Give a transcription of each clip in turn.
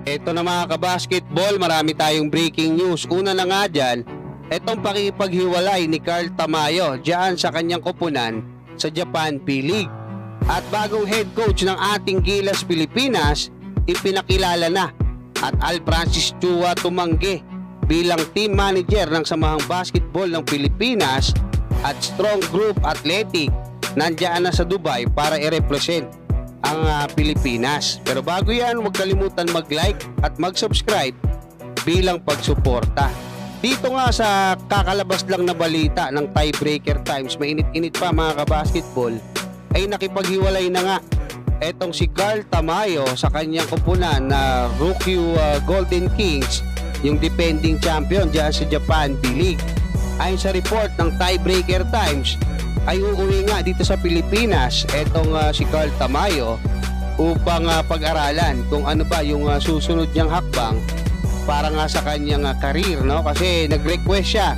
Ito na mga kabasketball, marami tayong breaking news. Una na nga dyan, itong pakipaghiwalay ni Carl Tamayo dyan sa kanyang koponan sa Japan P-League. At bagong head coach ng ating Gilas Pilipinas, ipinakilala na at Al Francis Chua tumanggi bilang team manager ng Samahang Basketball ng Pilipinas at Strong Group Athletic nandiyan na sa Dubai para i-represent ang Pilipinas. Pero bago yan, huwag kalimutan mag-like at mag-subscribe bilang pagsuporta. Dito nga sa kakalabas lang na balita ng Tiebreaker Times, mainit-init pa mga kabasketball, ay nakipaghiwalay na nga etong si Carl Tamayo sa kanyang koponan na Ryukyu Golden Kings, yung defending champion dyan sa Japan B-League. Ayon sa report ng Tiebreaker Times, ay uuwi nga dito sa Pilipinas etong si Carl Tamayo upang pag-aralan kung ano ba yung susunod niyang hakbang para nga sa kanyang career, no? Kasi nag-request siya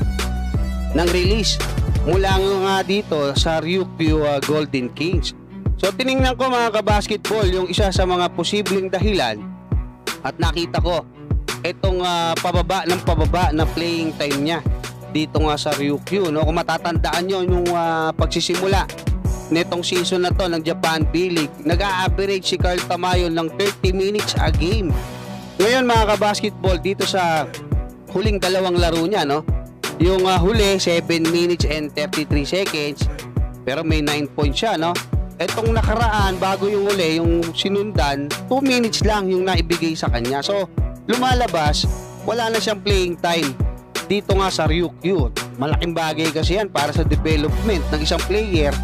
ng release mula nga dito sa Ryukyu Golden Kings. So tiningnan ko mga kabasketball yung isa sa mga posibleng dahilan at nakita ko itong pababa na playing time niya dito nga sa Ryukyu, no? Kung matatandaan nyo yung pagsisimula netong season na to ng Japan B-League, nag-a-average si Carl Tamayo ng 30 minutes a game. Ngayon mga kabasketball, dito sa huling dalawang laro niya, no? Yung huli 7 minutes and 33 seconds, pero may 9 points siya, no? Etong nakaraan bago yung huli, yung sinundan, 2 minutes lang yung naibigay sa kanya. So lumalabas, wala na siyang playing time dito nga sa Ryukyu. Malaking bagay kasi yan para sa development ng isang player.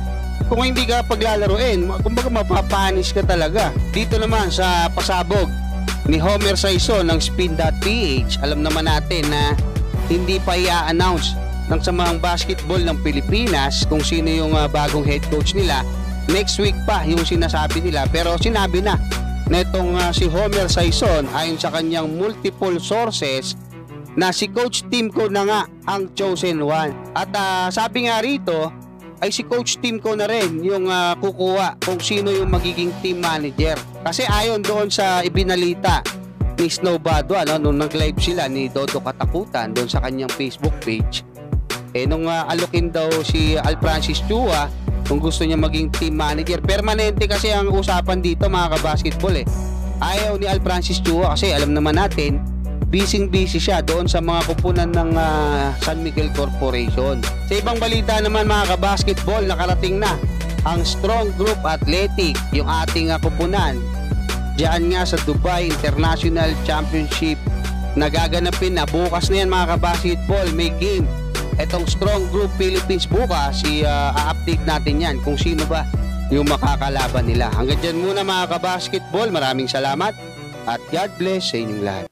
Kung hindi ka paglalaruin, kumbaga mapapanis ka talaga. Dito naman sa pasabog ni Homer Saison ng Spin.ph, alam naman natin na hindi pa i-announce ng Samahang Basketball ng Pilipinas kung sino yung bagong head coach nila. Next week pa yung sinasabi nila, pero sinabi na netong si Homer Saison ayon sa kanyang multiple sources na si Coach Timko na nga ang chosen one. At sabi nga rito ay si Coach Timko na rin yung kukuha kung sino yung magiging team manager. Kasi ayon doon sa ibinalita ni Snow Badwa, no, nung nag-live sila ni Dodo Katakutan doon sa kanyang Facebook page, nung alokin daw si Al Francis Chua kung gusto niya maging team manager. Permanente kasi ang usapan dito mga kabasketball. Ayaw ni Al Francis Chua kasi alam naman natin busy siya doon sa mga kupunan ng San Miguel Corporation. Sa ibang balita naman mga kabasketball, nakarating na ang Strong Group Athletic, yung ating kupunan diyan nga sa Dubai International Championship na gaganapin na bukas na yan mga kabasketball. May game etong Strong Group Philippines bukas, a-update natin yan kung sino ba yung makakalaban nila. Hanggang dyan muna mga kabasketball, maraming salamat at God bless sa inyong lahat.